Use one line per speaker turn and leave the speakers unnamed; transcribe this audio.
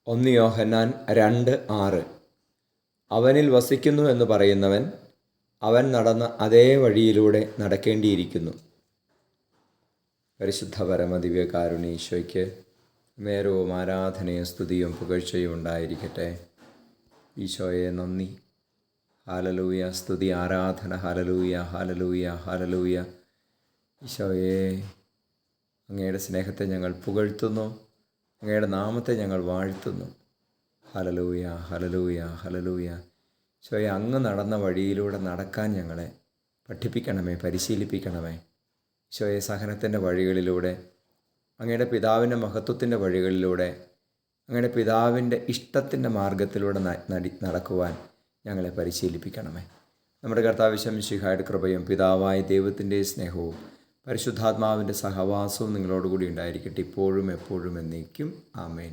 1 യോഹന്നാൻ 2:6. അവനിൽ വസിക്കുന്നു എന്ന് പറയുന്നവൻ അവൻ നടന്ന അതേ വഴിയിലൂടെ നടക്കേണ്ടിയിരിക്കുന്നു. പരിശുദ്ധ പരമദിവ്യകാരുണ്യ ഈശോയ്ക്ക് നേരവും ആരാധനയും സ്തുതിയും പുകഴ്ചയും ഉണ്ടായിരിക്കട്ടെ. ഈശോയെ നന്ദി. ഹല്ലേലൂയ, സ്തുതി, ആരാധന. Hallelujah, hallelujah, hallelujah. ഈശോയെ, അങ്ങയുടെ സ്നേഹത്തെ ഞങ്ങൾ പുകഴ്ത്തുന്നു, അങ്ങയുടെ നാമത്തെ ഞങ്ങൾ വാഴ്ത്തുന്നു. Hallelujah, hallelujah, hallelujah. ഈശോയെ, അങ്ങ് നടന്ന വഴിയിലൂടെ നടക്കാൻ ഞങ്ങളെ പഠിപ്പിക്കണമേ, പരിശീലിപ്പിക്കണമേ. ഈശോയെ, സഹനത്തിൻ്റെ വഴികളിലൂടെ, അങ്ങയുടെ പിതാവിൻ്റെ മഹത്വത്തിൻ്റെ വഴികളിലൂടെ, അങ്ങയുടെ പിതാവിൻ്റെ ഇഷ്ടത്തിൻ്റെ മാർഗത്തിലൂടെ നടക്കുവാൻ ഞങ്ങളെ പരിശീലിപ്പിക്കണമേ. നമ്മുടെ കർത്താവ് മിശിഹായുടെ കൃപയും പിതാവായ ദൈവത്തിൻ്റെ സ്നേഹവും പരിശുദ്ധാത്മാവിൻ്റെ സഹവാസവും നിങ്ങളോടുകൂടി ഉണ്ടായിരിക്കട്ടെ, ഇപ്പോഴും എപ്പോഴും എന്നേക്കും. ആമേൻ.